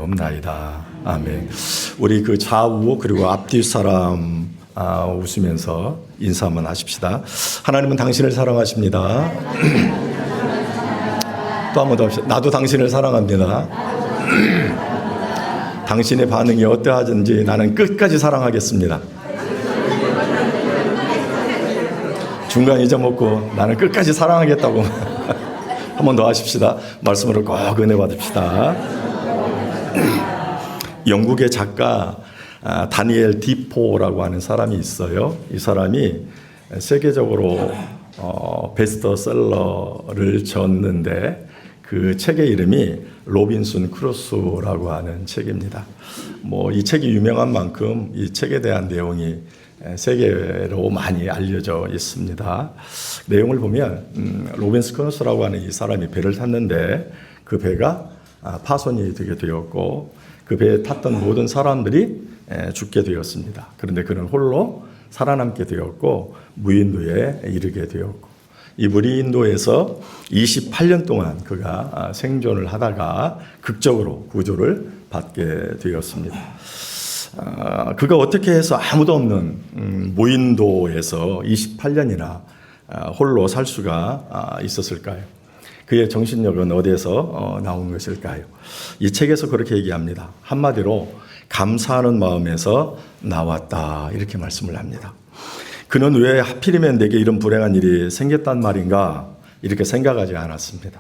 없나이다. 아멘. 우리 그 좌우 그리고 앞뒤 사람 웃으면서 인사 한번 하십시다. 하나님은 당신을 사랑하십니다. 또 한 번 더 합시다. 나도 당신을 사랑합니다. 당신의 반응이 어떠하든지 나는 끝까지 사랑하겠습니다. 중간 잊어먹고 나는 끝까지 사랑하겠다고 한 번 더 하십시다. 말씀으로 꼭 은혜 받읍시다. 영국의 작가 다니엘 디포라고 하는 사람이 있어요. 이 사람이 세계적으로 베스트셀러를 졌는데 그 책의 이름이 로빈슨 크루소라고 하는 책입니다. 이 책이 유명한 만큼 이 책에 대한 내용이 세계로 많이 알려져 있습니다. 내용을 보면 로빈슨 크루소라고 하는 이 사람이 배를 탔는데 그 배가 파손이 되게 되었고 그 배에 탔던 모든 사람들이 죽게 되었습니다. 그런데 그는 홀로 살아남게 되었고 무인도에 이르게 되었고 이 무인도에서 28년 동안 그가 생존을 하다가 극적으로 구조를 받게 되었습니다. 그가 어떻게 해서 아무도 없는 무인도에서 28년이나 홀로 살 수가 있었을까요? 그의 정신력은 어디에서 나온 것일까요? 이 책에서 그렇게 얘기합니다. 한마디로 감사하는 마음에서 나왔다 이렇게 말씀을 합니다. 그는 왜 하필이면 내게 이런 불행한 일이 생겼단 말인가 이렇게 생각하지 않았습니다.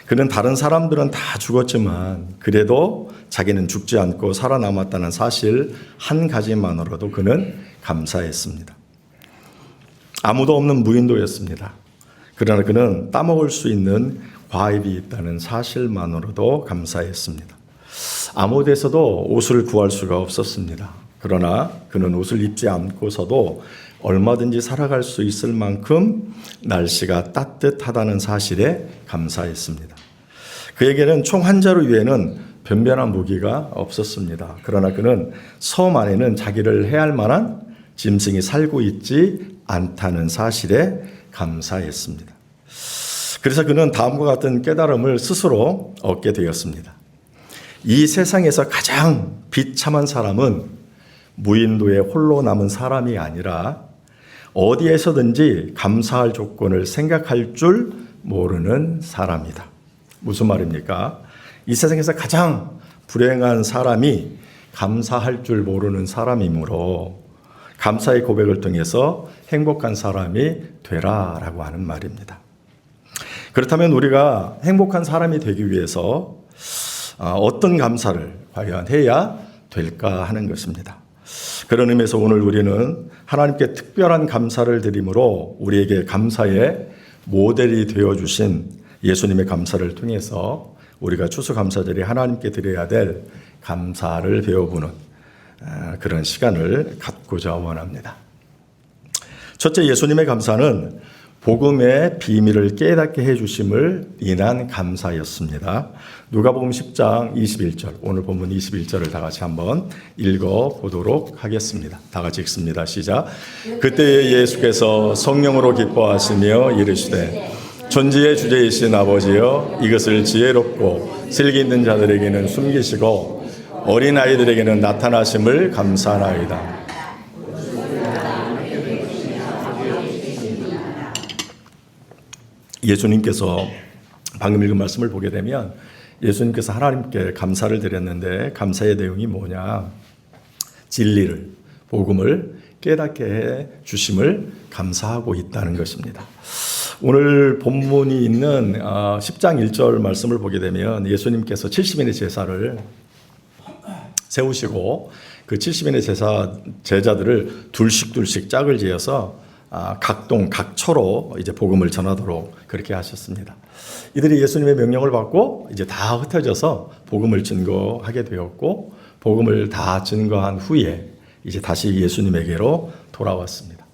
그는 다른 사람들은 다 죽었지만 그래도 자기는 죽지 않고 살아남았다는 사실 한 가지만으로도 그는 감사했습니다. 아무도 없는 무인도였습니다. 그러나 그는 따먹을 수 있는 과일이 있다는 사실만으로도 감사했습니다. 아무 데서도 옷을 구할 수가 없었습니다. 그러나 그는 옷을 입지 않고서도 얼마든지 살아갈 수 있을 만큼 날씨가 따뜻하다는 사실에 감사했습니다. 그에게는 총 한 자루 위에는 변변한 무기가 없었습니다. 그러나 그는 섬 안에는 자기를 해할 만한 짐승이 살고 있지 않다는 사실에 감사했습니다. 그래서 그는 다음과 같은 깨달음을 스스로 얻게 되었습니다. 이 세상에서 가장 비참한 사람은 무인도에 홀로 남은 사람이 아니라 어디에서든지 감사할 조건을 생각할 줄 모르는 사람이다. 무슨 말입니까? 이 세상에서 가장 불행한 사람이 감사할 줄 모르는 사람이므로 감사의 고백을 통해서 행복한 사람이 되라라고 하는 말입니다. 그렇다면 우리가 행복한 사람이 되기 위해서 어떤 감사를 과연 해야 될까 하는 것입니다. 그런 의미에서 오늘 우리는 하나님께 특별한 감사를 드림으로 우리에게 감사의 모델이 되어주신 예수님의 감사를 통해서 우리가 추수감사절에 하나님께 드려야 될 감사를 배워보는 그런 시간을 갖고자 원합니다. 첫째, 예수님의 감사는 복음의 비밀을 깨닫게 해주심을 인한 감사였습니다. 누가복음 10장 21절, 오늘 본문 21절을 다 같이 한번 읽어보도록 하겠습니다. 다 같이 읽습니다. 시작. 그때에 예수께서 성령으로 기뻐하시며 이르시되 전지의 주제이신 아버지여 이것을 지혜롭고 슬기 있는 자들에게는 숨기시고 어린아이들에게는 나타나심을 감사하나이다. 예수님께서 방금 읽은 말씀을 보게 되면 예수님께서 하나님께 감사를 드렸는데 감사의 내용이 뭐냐? 진리를, 복음을 깨닫게 해 주심을 감사하고 있다는 것입니다. 오늘 본문이 있는 10장 1절 말씀을 보게 되면 예수님께서 70인의 제사를 세우시고 그 70인의 제자들을 둘씩 짝을 지어서 각동, 각처로 이제 복음을 전하도록 그렇게 하셨습니다. 이들이 예수님의 명령을 받고 이제 다 흩어져서 복음을 증거하게 되었고 복음을 다 증거한 후에 이제 다시 예수님에게로 돌아왔습니다.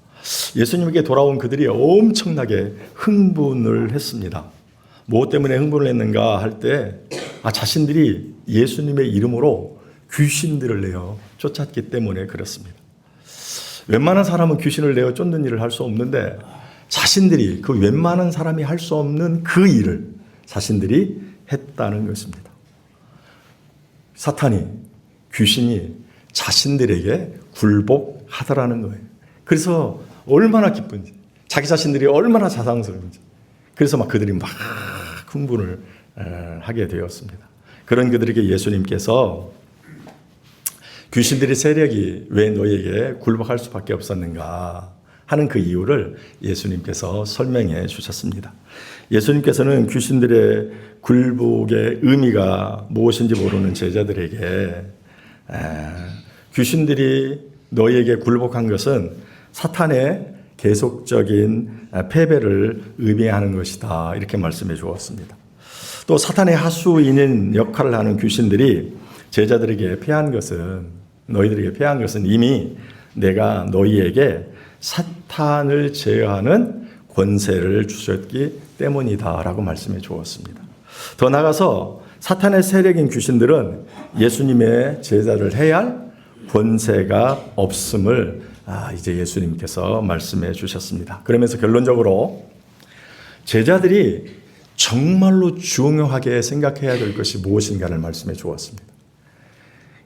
예수님에게 돌아온 그들이 엄청나게 흥분을 했습니다. 무엇 때문에 흥분을 했는가 할 때 자신들이 예수님의 이름으로 귀신들을 내어 쫓았기 때문에 그렇습니다. 웬만한 사람은 귀신을 내어 쫓는 일을 할 수 없는데 자신들이 그 웬만한 사람이 할 수 없는 그 일을 자신들이 했다는 것입니다. 사탄이, 귀신이 자신들에게 굴복하더라는 거예요. 그래서 얼마나 기쁜지, 자기 자신들이 얼마나 자랑스러운지, 그래서 막 그들이 막 흥분을 하게 되었습니다. 그런 그들에게 예수님께서 귀신들의 세력이 왜 너에게 굴복할 수밖에 없었는가 하는 그 이유를 예수님께서 설명해 주셨습니다. 예수님께서는 귀신들의 굴복의 의미가 무엇인지 모르는 제자들에게 귀신들이 너에게 굴복한 것은 사탄의 계속적인 패배를 의미하는 것이다, 이렇게 말씀해 주었습니다. 또 사탄의 하수인인 역할을 하는 귀신들이 제자들에게 너희들에게 패한 것은 이미 내가 너희에게 사탄을 제어하는 권세를 주셨기 때문이다 라고 말씀해 주었습니다. 더 나아가서 사탄의 세력인 귀신들은 예수님의 제자를 해야 할 권세가 없음을 이제 예수님께서 말씀해 주셨습니다. 그러면서 결론적으로 제자들이 정말로 중요하게 생각해야 될 것이 무엇인가를 말씀해 주었습니다.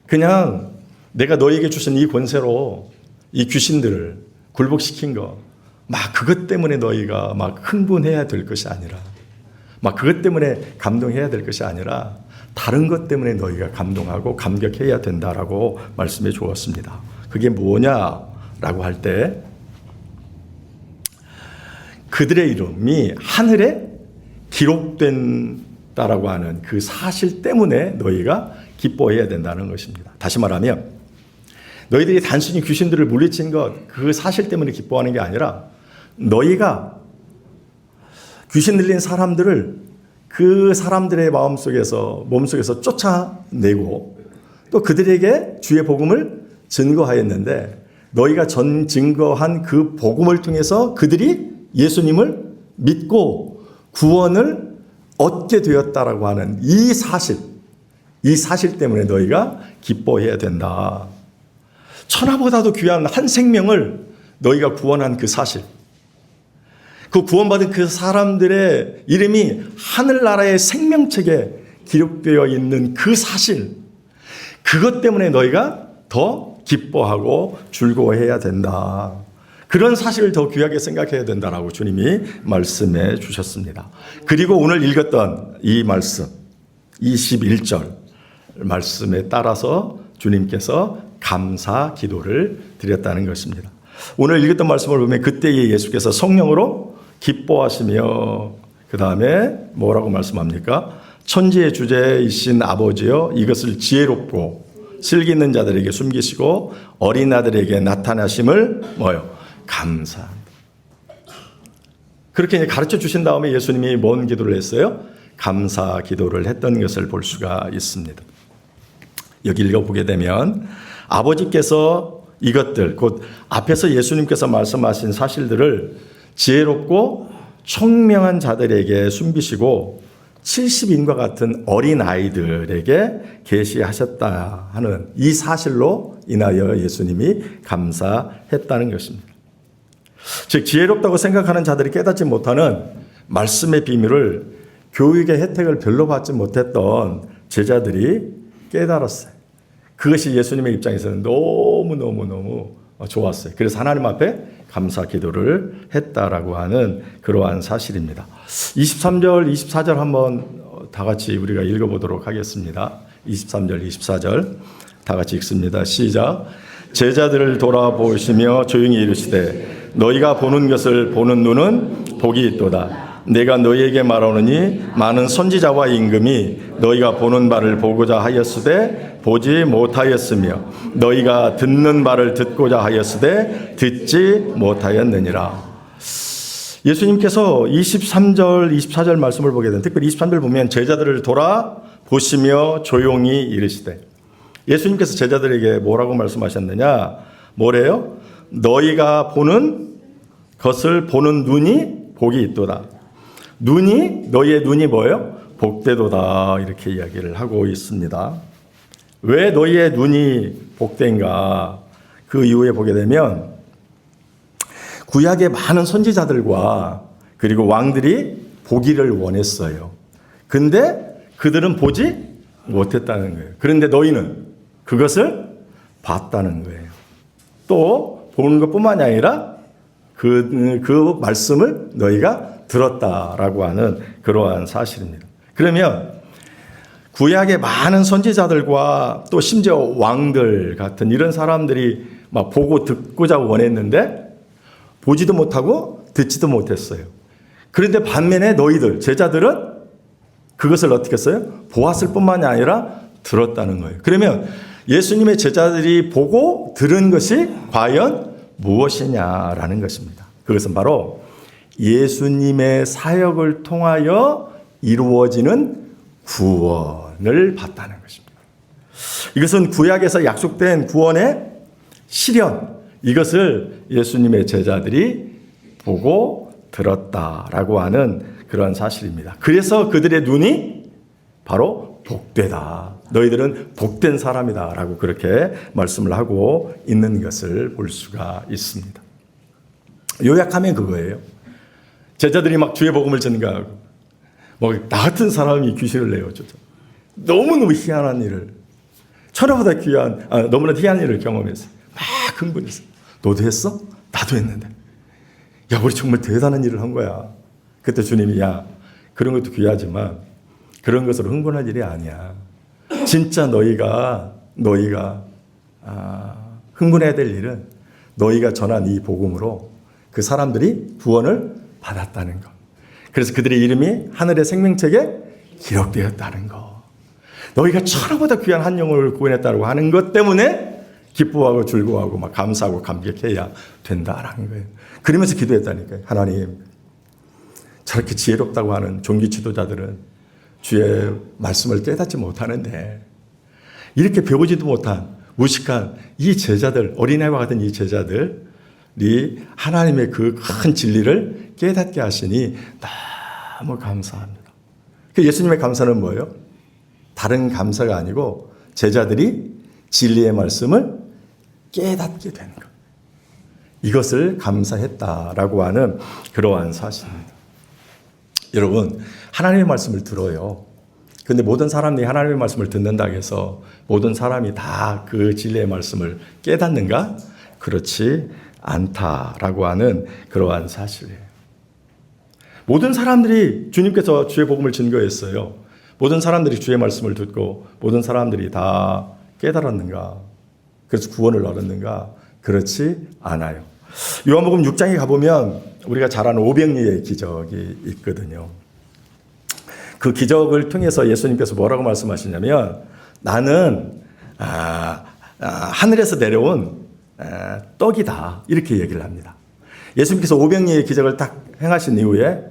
그냥 내가 너에게 주신 이 권세로 이 귀신들을 굴복시킨 거, 막 그것 때문에 너희가 막 흥분해야 될 것이 아니라, 막 그것 때문에 감동해야 될 것이 아니라 다른 것 때문에 너희가 감동하고 감격해야 된다라고 말씀해 주었습니다. 그게 뭐냐라고 할 때 그들의 이름이 하늘에 기록된다라고 하는 그 사실 때문에 너희가 기뻐해야 된다는 것입니다. 다시 말하면 너희들이 단순히 귀신들을 물리친 것, 그 사실 때문에 기뻐하는 게 아니라 너희가 귀신 들린 사람들을 그 사람들의 몸속에서 쫓아내고 또 그들에게 주의 복음을 증거하였는데 너희가 증거한 그 복음을 통해서 그들이 예수님을 믿고 구원을 얻게 되었다라고 하는 이 사실 때문에 너희가 기뻐해야 된다. 천하보다도 귀한 한 생명을 너희가 구원한 그 사실, 그 구원받은 그 사람들의 이름이 하늘나라의 생명책에 기록되어 있는 그 사실, 그것 때문에 너희가 더 기뻐하고 즐거워해야 된다. 그런 사실을 더 귀하게 생각해야 된다라고 주님이 말씀해 주셨습니다. 그리고 오늘 읽었던 이 말씀 21절 말씀에 따라서 주님께서 감사 기도를 드렸다는 것입니다. 오늘 읽었던 말씀을 보면 그때에 예수께서 성령으로 기뻐하시며 그 다음에 뭐라고 말씀합니까? 천지의 주제이신 아버지여 이것을 지혜롭고 슬기 있는 자들에게 숨기시고 어린 아들에게 나타나심을 감사합니다. 그렇게 가르쳐 주신 다음에 예수님이 뭔 기도를 했어요? 감사 기도를 했던 것을 볼 수가 있습니다. 여기 읽어보게 되면 아버지께서 이것들, 곧 앞에서 예수님께서 말씀하신 사실들을 지혜롭고 총명한 자들에게 숨기시고 70인과 같은 어린 아이들에게 계시하셨다 하는 이 사실로 인하여 예수님이 감사했다는 것입니다. 즉 지혜롭다고 생각하는 자들이 깨닫지 못하는 말씀의 비밀을 교육의 혜택을 별로 받지 못했던 제자들이 깨달았어요. 그것이 예수님의 입장에서는 너무너무 좋았어요. 그래서 하나님 앞에 감사 기도를 했다라고 하는 그러한 사실입니다. 23절, 24절 한번 다 같이 우리가 읽어보도록 하겠습니다. 23절, 24절 다 같이 읽습니다. 시작. 제자들을 돌아보시며 조용히 이르시되 너희가 보는 것을 보는 눈은 복이 있도다. 내가 너희에게 말하노니 많은 선지자와 임금이 너희가 보는 바를 보고자 하였으되 보지 못하였으며 너희가 듣는 바를 듣고자 하였으되 듣지 못하였느니라. 예수님께서 23절, 24절 말씀을 보게 되면 특별히 23절 보면 제자들을 돌아보시며 조용히 이르시되 예수님께서 제자들에게 뭐라고 말씀하셨느냐? 뭐래요? 너희가 보는 것을 보는 눈이 복이 있도다. 너희의 눈이 뭐예요? 복되도다. 이렇게 이야기를 하고 있습니다. 왜 너희의 눈이 복된가? 그 이후에 보게 되면 구약의 많은 선지자들과 그리고 왕들이 보기를 원했어요. 근데 그들은 보지 못했다는 거예요. 그런데 너희는 그것을 봤다는 거예요. 또 보는 것뿐만이 아니라 그 말씀을 너희가 들었다라고 하는 그러한 사실입니다. 그러면 구약의 많은 선지자들과 또 심지어 왕들 같은 이런 사람들이 막 보고 듣고자 원했는데 보지도 못하고 듣지도 못했어요. 그런데 반면에 너희들 제자들은 그것을 어떻게 했어요? 보았을 뿐만이 아니라 들었다는 거예요. 그러면 예수님의 제자들이 보고 들은 것이 과연 무엇이냐라는 것입니다. 그것은 바로 예수님의 사역을 통하여 이루어지는 구원을 봤다는 것입니다. 이것은 구약에서 약속된 구원의 실현, 이것을 예수님의 제자들이 보고 들었다라고 하는 그런 사실입니다. 그래서 그들의 눈이 바로 복되다. 너희들은 복된 사람이다. 라고 그렇게 말씀을 하고 있는 것을 볼 수가 있습니다. 요약하면 그거예요. 제자들이 막 주의 복음을 전가하고 나 같은 사람이 귀신을 내어주죠. 너무너무 희한한 일을, 천하보다 너무나 희한한 일을 경험했어요. 막 흥분했어요. 너도 했어? 나도 했는데. 야, 우리 정말 대단한 일을 한 거야. 그때 주님이 야, 그런 것도 귀하지만 그런 것으로 흥분할 일이 아니야. 진짜 너희가 흥분해야 될 일은 너희가 전한 이 복음으로 그 사람들이 구원을 받았다는 것. 그래서 그들의 이름이 하늘의 생명책에 기록되었다는 것. 너희가 천하보다 귀한 한 영혼을 구원했다고 하는 것 때문에 기뻐하고 즐거워하고 막 감사하고 감격해야 된다라는 거예요. 그러면서 기도했다니까요. 하나님, 저렇게 지혜롭다고 하는 종교 지도자들은 주의 말씀을 깨닫지 못하는데 이렇게 배우지도 못한 무식한 이 제자들, 어린애와 같은 이 제자들이 하나님의 그 큰 진리를 깨닫게 하시니 너무 감사합니다. 예수님의 감사는 뭐예요? 다른 감사가 아니고 제자들이 진리의 말씀을 깨닫게 되는 것. 이것을 감사했다라고 하는 그러한 사실입니다. 여러분, 하나님의 말씀을 들어요. 근데 모든 사람이 하나님의 말씀을 듣는다고 해서 모든 사람이 다 그 진리의 말씀을 깨닫는가? 그렇지 않다라고 하는 그러한 사실이에요. 모든 사람들이 주님께서 주의 복음을 증거했어요. 모든 사람들이 주의 말씀을 듣고 모든 사람들이 다 깨달았는가? 그래서 구원을 얻었는가? 그렇지 않아요. 요한복음 6장에 가보면 우리가 잘 아는 오병이의 기적이 있거든요. 그 기적을 통해서 예수님께서 뭐라고 말씀하시냐면 나는 하늘에서 내려온 떡이다. 이렇게 얘기를 합니다. 예수님께서 오병이의 기적을 딱 행하신 이후에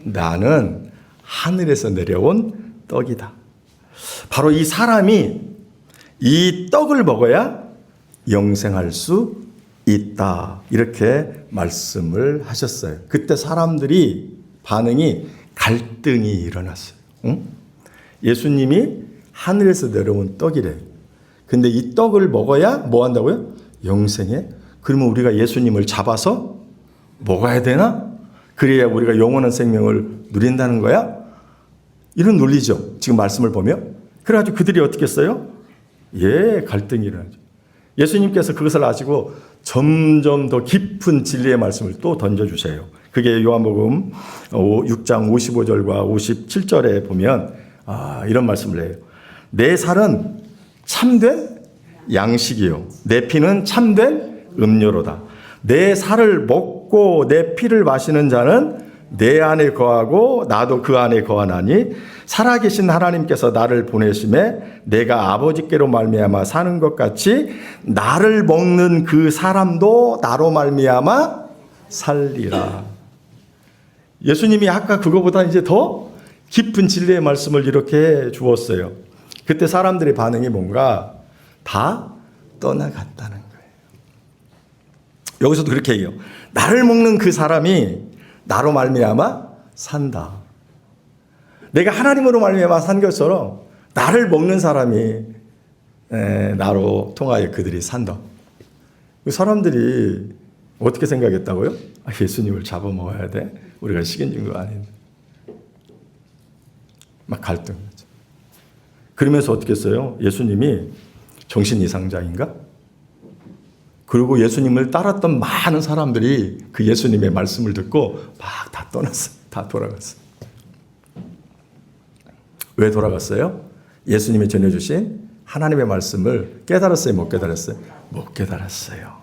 나는 하늘에서 내려온 떡이다. 바로 이 사람이 이 떡을 먹어야 영생할 수 있다. 이렇게 말씀을 하셨어요. 그때 사람들이 반응이 갈등이 일어났어요. 응? 예수님이 하늘에서 내려온 떡이래. 근데 이 떡을 먹어야 뭐 한다고요? 영생에? 그러면 우리가 예수님을 잡아서 먹어야 되나? 그래야 우리가 영원한 생명을 누린다는 거야? 이런 논리죠. 지금 말씀을 보면. 그래가지고 그들이 어떻게 했어요? 갈등이 일어나죠. 예수님께서 그것을 아시고 점점 더 깊은 진리의 말씀을 또 던져주세요. 그게 요한복음 6장 55절과 57절에 보면 이런 말씀을 해요. 내 살은 참된 양식이요. 내 피는 참된 음료로다. 내 살을 먹고 내 피를 마시는 자는 내 안에 거하고 나도 그 안에 거하나니 살아계신 하나님께서 나를 보내심에 내가 아버지께로 말미암아 사는 것 같이 나를 먹는 그 사람도 나로 말미암아 살리라. 예수님이 아까 그거보다 이제 더 깊은 진리의 말씀을 이렇게 주었어요. 그때 사람들의 반응이 뭔가 다 떠나갔다는 거예요. 여기서도 그렇게 해요. 나를 먹는 그 사람이 나로 말미암아 산다. 내가 하나님으로 말미암아 산 것처럼 나를 먹는 사람이 나로 통하여 그들이 산다. 사람들이 어떻게 생각했다고요? 예수님을 잡아먹어야 돼? 우리가 식인진 거 아닌데. 막 갈등하죠. 그러면서 어떻게 했어요? 예수님이 정신 이상자인가? 그리고 예수님을 따랐던 많은 사람들이 그 예수님의 말씀을 듣고 막 다 떠났어요. 다 돌아갔어요. 왜 돌아갔어요? 예수님이 전해주신 하나님의 말씀을 깨달았어요? 못 깨달았어요? 못 깨달았어요.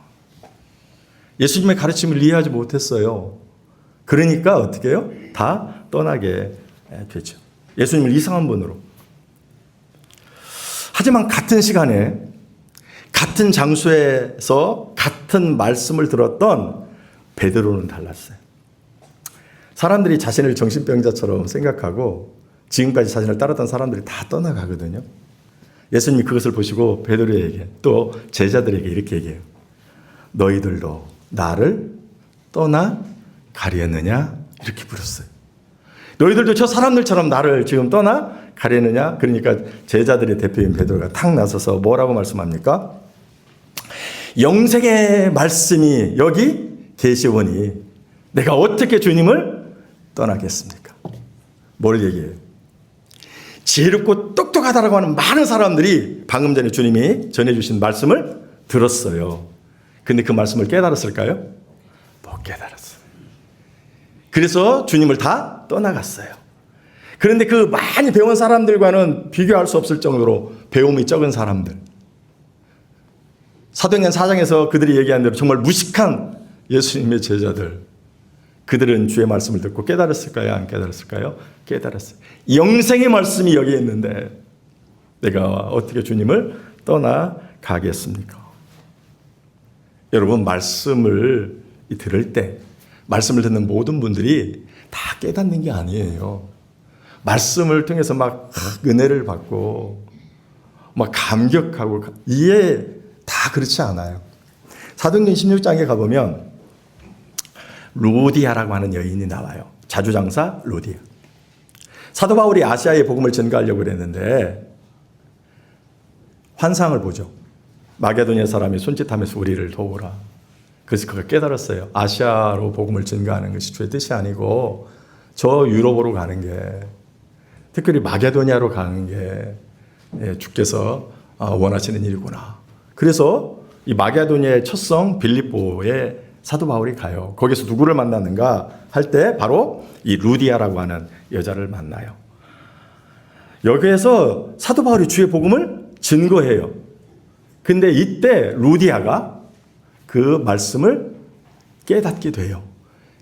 예수님의 가르침을 이해하지 못했어요. 그러니까 어떻게 해요? 다 떠나게 되죠. 예수님을 이상한 분으로. 하지만 같은 시간에 같은 장소에서 같은 말씀을 들었던 베드로는 달랐어요. 사람들이 자신을 정신병자처럼 생각하고 지금까지 자신을 따랐던 사람들이 다 떠나가거든요. 예수님이 그것을 보시고 베드로에게 또 제자들에게 이렇게 얘기해요. 너희들도 나를 떠나가려느냐? 이렇게 물었어요. 너희들도 저 사람들처럼 나를 지금 떠나가려느냐? 그러니까 제자들의 대표인 베드로가 탁 나서서 뭐라고 말씀합니까? 영생의 말씀이 여기 계시오니 내가 어떻게 주님을 떠나겠습니까? 뭘 얘기해요? 지혜롭고 똑똑하다라고 하는 많은 사람들이 방금 전에 주님이 전해주신 말씀을 들었어요. 근데 그 말씀을 깨달았을까요? 못 깨달았어요. 그래서 주님을 다 떠나갔어요. 그런데 그 많이 배운 사람들과는 비교할 수 없을 정도로 배움이 적은 사람들. 사도행전 4장에서 그들이 얘기한 대로 정말 무식한 예수님의 제자들. 그들은 주의 말씀을 듣고 깨달았을까요? 안 깨달았을까요? 깨달았어요. 영생의 말씀이 여기에 있는데 내가 어떻게 주님을 떠나가겠습니까? 여러분, 말씀을 들을 때 말씀을 듣는 모든 분들이 다 깨닫는 게 아니에요. 말씀을 통해서 막 은혜를 받고 막 감격하고 이해 다 그렇지 않아요. 사도행전 16장에 가보면 루디아라고 하는 여인이 나와요. 자주장사 루디아. 사도 바울이 아시아에 복음을 전가하려고 그랬는데 환상을 보죠. 마게도니아 사람이 손짓하면서 우리를 도우라. 그래서 그걸 깨달았어요. 아시아로 복음을 전가하는 것이 주의 뜻이 아니고 저 유럽으로 가는 게, 특별히 마게도니아로 가는 게 주께서 원하시는 일이구나. 그래서 이 마게도니아의 첫 성 빌립보에 사도 바울이 가요. 거기서 누구를 만났는가 할 때 바로 이 루디아라고 하는 여자를 만나요. 여기에서 사도 바울이 주의 복음을 증거해요. 근데 이때 루디아가 그 말씀을 깨닫게 돼요.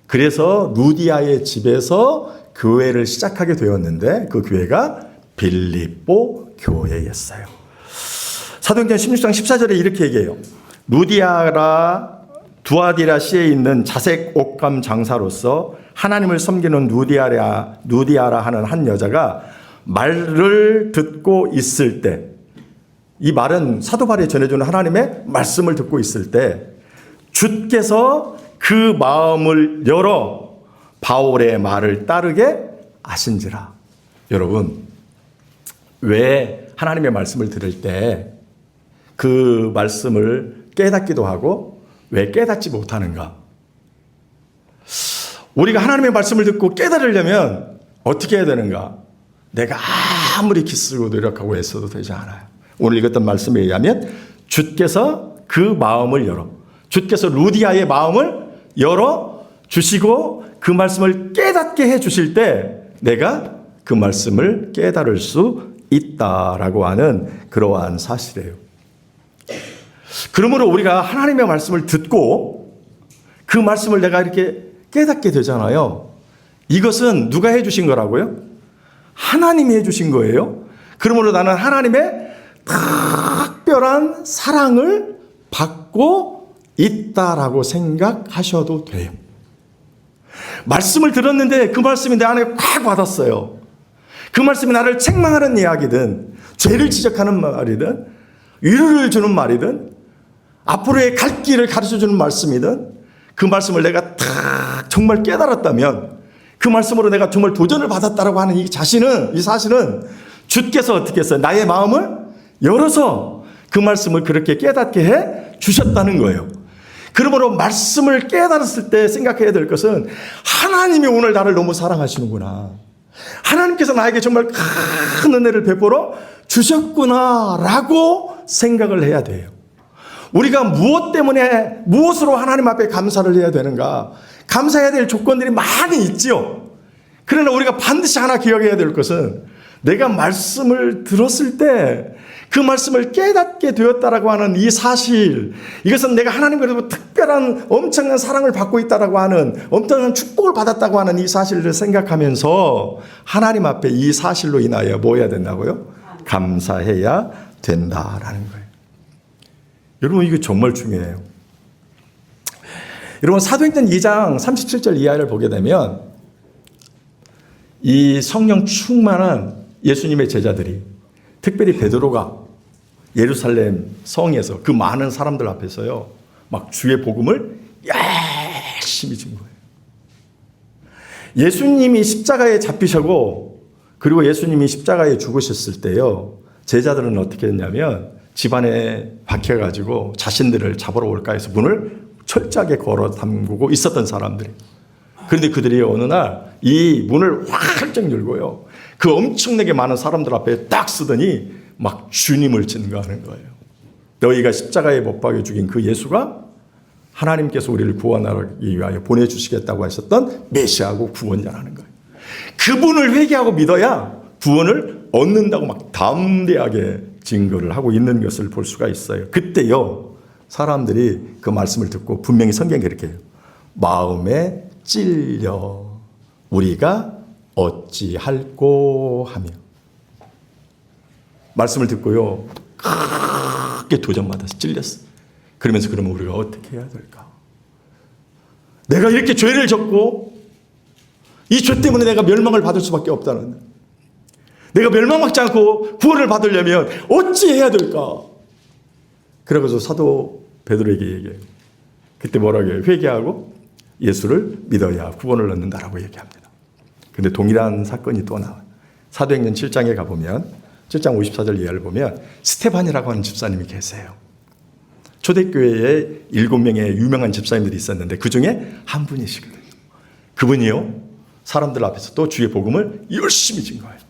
그래서 루디아의 집에서 교회를 시작하게 되었는데 그 교회가 빌립보 교회였어요. 사도행전 16장 14절에 이렇게 얘기해요. 루디아라 두아디라시에 있는 자색 옷감 장사로서 하나님을 섬기는 루디아라 하는 한 여자가 말을 듣고 있을 때, 이 말은 사도 바울이 전해주는 하나님의 말씀을 듣고 있을 때 주께서 그 마음을 열어 바울의 말을 따르게 하신지라. 여러분, 왜 하나님의 말씀을 들을 때 그 말씀을 깨닫기도 하고 왜 깨닫지 못하는가? 우리가 하나님의 말씀을 듣고 깨달으려면 어떻게 해야 되는가? 내가 아무리 기쓰고 노력하고 애써도 되지 않아요. 오늘 읽었던 말씀에 의하면 주께서 그 마음을 열어, 주께서 루디아의 마음을 열어 주시고 그 말씀을 깨닫게 해 주실 때 내가 그 말씀을 깨달을 수 있다라고 하는 그러한 사실이에요. 그러므로 우리가 하나님의 말씀을 듣고 그 말씀을 내가 이렇게 깨닫게 되잖아요. 이것은 누가 해주신 거라고요? 하나님이 해주신 거예요. 그러므로 나는 하나님의 특별한 사랑을 받고 있다라고 생각하셔도 돼요. 말씀을 들었는데 그 말씀이 내 안에 꽉 와닿았어요. 그 말씀이 나를 책망하는 이야기든 죄를 지적하는 말이든 위로를 주는 말이든 앞으로의 갈 길을 가르쳐주는 말씀이든 그 말씀을 내가 딱 정말 깨달았다면 그 말씀으로 내가 정말 도전을 받았다라고 하는 이 사실은 주께서 어떻게 했어요? 나의 마음을 열어서 그 말씀을 그렇게 깨닫게 해 주셨다는 거예요. 그러므로 말씀을 깨달았을 때 생각해야 될 것은 하나님이 오늘 나를 너무 사랑하시는구나. 하나님께서 나에게 정말 큰 은혜를 베풀어 주셨구나라고 생각을 해야 돼요. 우리가 무엇 때문에 무엇으로 하나님 앞에 감사를 해야 되는가? 감사해야 될 조건들이 많이 있지요. 그러나 우리가 반드시 하나 기억해야 될 것은 내가 말씀을 들었을 때 그 말씀을 깨닫게 되었다라고 하는 이 사실, 이것은 내가 하나님께로부터 특별한 엄청난 사랑을 받고 있다라고 하는, 엄청난 축복을 받았다고 하는 이 사실을 생각하면서 하나님 앞에 이 사실로 인하여 뭐 해야 된다고요? 감사해야 된다라는 거예요. 여러분, 이게 정말 중요해요. 여러분, 사도행전 2장 37절 이하를 보게 되면 이 성령 충만한 예수님의 제자들이, 특별히 베드로가 예루살렘 성에서 그 많은 사람들 앞에서요, 막 주의 복음을 열심히 준 거예요. 예수님이 십자가에 잡히시고, 그리고 예수님이 십자가에 죽으셨을 때요, 제자들은 어떻게 했냐면 집안에 박혀가지고 자신들을 잡으러 올까 해서 문을 철저하게 걸어 잠그고 있었던 사람들이. 그런데 그들이 어느 날 이 문을 활짝 열고요, 그 엄청나게 많은 사람들 앞에 딱 쓰더니 막 주님을 증거하는 거예요. 너희가 십자가에 못 박여 죽인 그 예수가 하나님께서 우리를 구원하기 위하여 보내주시겠다고 하셨던 메시아고 구원자라는 거예요. 그분을 회개하고 믿어야 구원을 얻는다고 막 담대하게 증거를 하고 있는 것을 볼 수가 있어요. 그때요, 사람들이 그 말씀을 듣고 분명히 성경에 이렇게 해요. 마음에 찔려 우리가 어찌할꼬 하며. 말씀을 듣고요, 크게 도전받아서 찔렸어. 그러면서 그러면 우리가 어떻게 해야 될까? 내가 이렇게 죄를 졌고 이 죄 때문에 내가 멸망을 받을 수밖에 없다는, 내가 멸망받지 않고 구원을 받으려면 어찌 해야 될까? 그러고서 사도 베드로에게 얘기해요. 그때 뭐라고 해요? 회개하고 예수를 믿어야 구원을 얻는다라고 얘기합니다. 근데 동일한 사건이 또 나와요. 사도행전 7장에 가보면 7장 54절 이하를 보면 스테반이라고 하는 집사님이 계세요. 초대교회에 7명의 유명한 집사님들이 있었는데 그 중에 한 분이시거든요. 그분이요, 사람들 앞에서 또 주의 복음을 열심히 증거해요.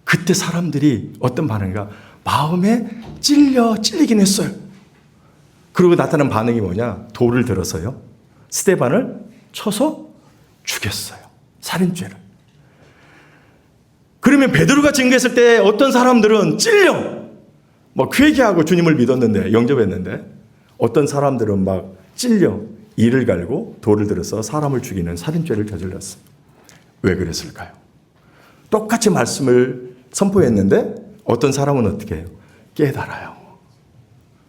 그때 사람들이 어떤 반응인가? 마음에 찔리긴 했어요. 그리고 나타난 반응이 뭐냐? 돌을 들어서요, 스테반을 쳐서 죽였어요. 살인죄를. 그러면 베드로가 증거했을 때 어떤 사람들은 찔려 막 회개하고 주님을 믿었는데, 영접했는데, 어떤 사람들은 막 찔려 이를 갈고 돌을 들어서 사람을 죽이는 살인죄를 저질렀어요. 왜 그랬을까요? 똑같이 말씀을 선포했는데 어떤 사람은 어떻게 해요? 깨달아요.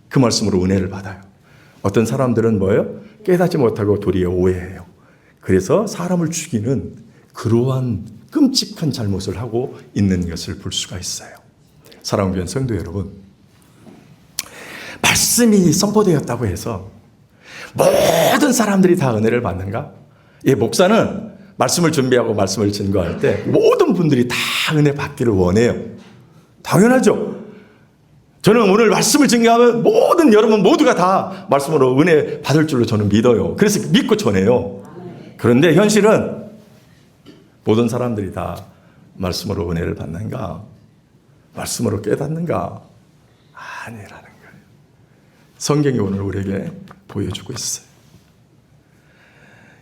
그 말씀으로 은혜를 받아요. 어떤 사람들은 뭐예요? 깨닫지 못하고 도리어 오해해요. 그래서 사람을 죽이는 그러한 끔찍한 잘못을 하고 있는 것을 볼 수가 있어요. 사랑하는 교회 성도 여러분, 말씀이 선포되었다고 해서 모든 사람들이 다 은혜를 받는가? 예, 목사는 말씀을 준비하고 말씀을 증거할 때 모든 분들이 다 은혜 받기를 원해요. 당연하죠. 저는 오늘 말씀을 증거하면 모든 여러분 모두가 다 말씀으로 은혜 받을 줄로 저는 믿어요. 그래서 믿고 전해요. 그런데 현실은 모든 사람들이 다 말씀으로 은혜를 받는가? 말씀으로 깨닫는가? 아니라는 거예요. 성경이 오늘 우리에게 보여주고 있어요.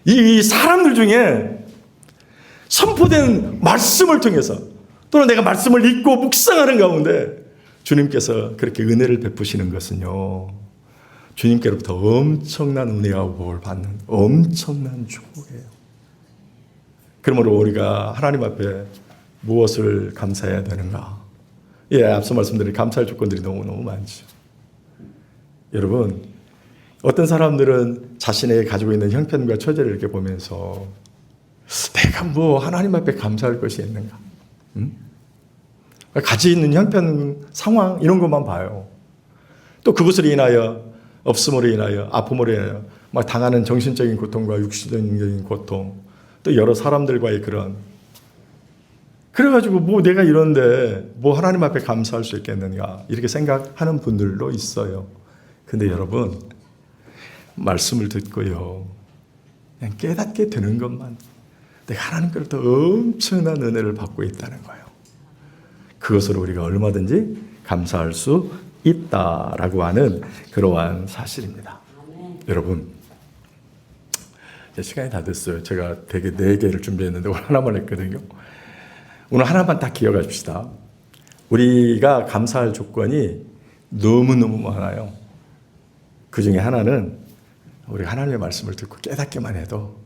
이 사람들 중에 선포된 말씀을 통해서, 또는 내가 말씀을 읽고 묵상하는 가운데 주님께서 그렇게 은혜를 베푸시는 것은요, 주님께로부터 엄청난 은혜와 복을 받는 엄청난 축복이에요. 그러므로 우리가 하나님 앞에 무엇을 감사해야 되는가? 예, 앞서 말씀드린 감사할 조건들이 너무너무 많죠. 여러분, 어떤 사람들은 자신에게 가지고 있는 형편과 처지를 이렇게 보면서 내가 뭐 하나님 앞에 감사할 것이 있는가? 가지고 있는 형편, 상황 이런 것만 봐요. 또 그것으로 인하여, 없음으로 인하여, 아픔으로 인하여 막 당하는 정신적인 고통과 육신적인 고통, 또 여러 사람들과의 그래가지고 뭐 내가 이런데 뭐 하나님 앞에 감사할 수 있겠는가, 이렇게 생각하는 분들도 있어요. 근데 여러분, 말씀을 듣고요, 그냥 깨닫게 되는 것만 내가 하나님께로부터 엄청난 은혜를 받고 있다는 거예요. 그것으로 우리가 얼마든지 감사할 수 있다라고 하는 그러한 사실입니다. 여러분, 이제 시간이 다 됐어요. 제가 되게 4개를 준비했는데 오늘 하나만 했거든요. 오늘 하나만 딱 기억하십시다. 우리가 감사할 조건이 너무너무 많아요. 그 중에 하나는 우리가 하나님의 말씀을 듣고 깨닫기만 해도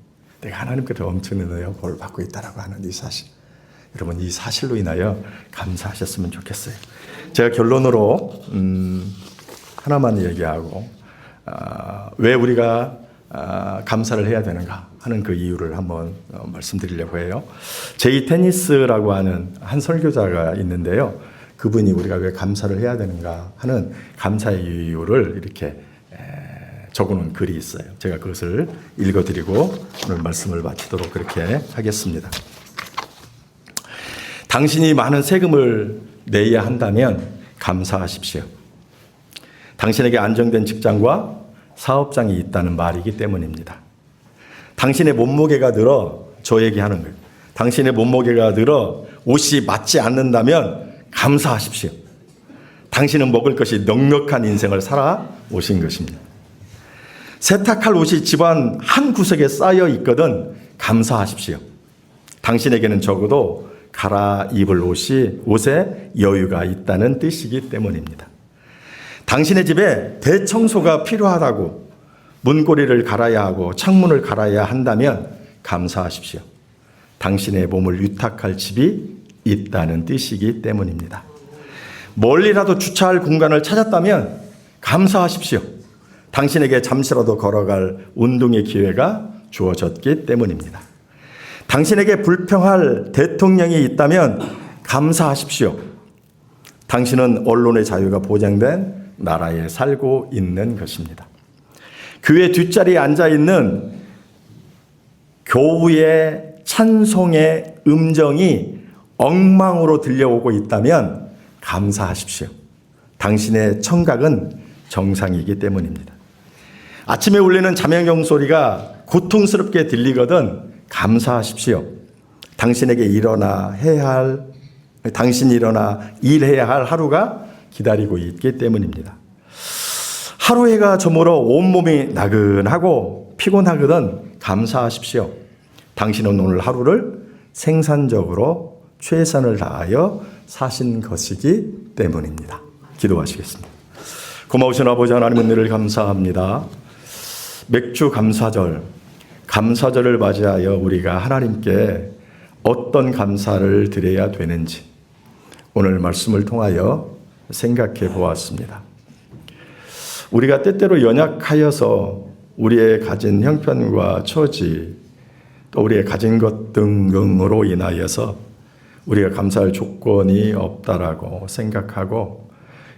내가 하나님께서 엄청난 은혜와 복을 받고 있다라고 하는 이 사실. 여러분, 이 사실로 인하여 감사하셨으면 좋겠어요. 제가 결론으로 하나만 얘기하고 왜 우리가 감사를 해야 되는가 하는 그 이유를 한번 말씀드리려고 해요. 제이 테니스라고 하는 한 설교자가 있는데요. 그분이 우리가 왜 감사를 해야 되는가 하는 감사의 이유를 이렇게 적어놓은 글이 있어요. 제가 그것을 읽어드리고 오늘 말씀을 마치도록 그렇게 하겠습니다. 당신이 많은 세금을 내야 한다면 감사하십시오. 당신에게 안정된 직장과 사업장이 있다는 말이기 때문입니다. 당신의 몸무게가 늘어 저에게 하는 거예요. 당신의 몸무게가 늘어 옷이 맞지 않는다면 감사하십시오. 당신은 먹을 것이 넉넉한 인생을 살아 오신 것입니다. 세탁할 옷이 집안 한 구석에 쌓여 있거든 감사하십시오. 당신에게는 적어도 갈아입을 옷에 여유가 있다는 뜻이기 때문입니다. 당신의 집에 대청소가 필요하다고 문고리를 갈아야 하고 창문을 갈아야 한다면 감사하십시오. 당신의 몸을 위탁할 집이 있다는 뜻이기 때문입니다. 멀리라도 주차할 공간을 찾았다면 감사하십시오. 당신에게 잠시라도 걸어갈 운동의 기회가 주어졌기 때문입니다. 당신에게 불평할 대통령이 있다면 감사하십시오. 당신은 언론의 자유가 보장된 나라에 살고 있는 것입니다. 교회 뒷자리에 앉아있는 교우의 찬송의 음정이 엉망으로 들려오고 있다면 감사하십시오. 당신의 청각은 정상이기 때문입니다. 아침에 울리는 자명경 소리가 고통스럽게 들리거든 감사하십시오. 당신이 일어나 일해야 할 하루가 기다리고 있기 때문입니다. 하루 해가 저물어 온몸이 나근하고 피곤하거든 감사하십시오. 당신은 오늘 하루를 생산적으로 최선을 다하여 사신 것이기 때문입니다. 기도하시겠습니다. 고마우신 아버지 하나님 은혜를 감사합니다. 맥주 감사절을 맞이하여 우리가 하나님께 어떤 감사를 드려야 되는지 오늘 말씀을 통하여 생각해 보았습니다. 우리가 때때로 연약하여서 우리의 가진 형편과 처지 또 우리의 가진 것 등으로 인하여서 우리가 감사할 조건이 없다라고 생각하고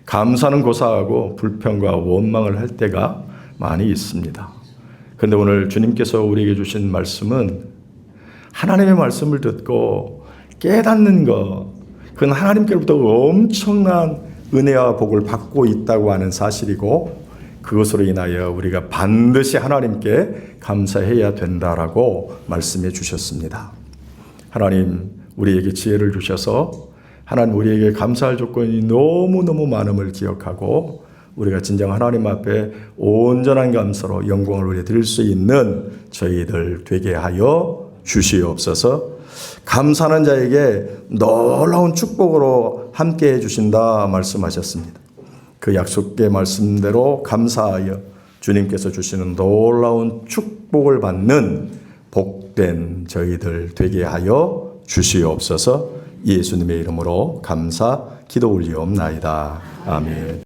감사는 고사하고 불평과 원망을 할 때가 많이 있습니다. 그런데 오늘 주님께서 우리에게 주신 말씀은 하나님의 말씀을 듣고 깨닫는 것, 그건 하나님께로부터 엄청난 은혜와 복을 받고 있다고 하는 사실이고 그것으로 인하여 우리가 반드시 하나님께 감사해야 된다라고 말씀해 주셨습니다. 하나님 우리에게 지혜를 주셔서 하나님 우리에게 감사할 조건이 너무너무 많음을 기억하고 우리가 진정 하나님 앞에 온전한 감사로 영광을 우리 드릴 수 있는 저희들 되게 하여 주시옵소서. 감사하는 자에게 놀라운 축복으로 함께해 주신다 말씀하셨습니다. 그 약속의 말씀대로 감사하여 주님께서 주시는 놀라운 축복을 받는 복된 저희들 되게 하여 주시옵소서. 예수님의 이름으로 감사 기도 올리옵나이다. 아멘.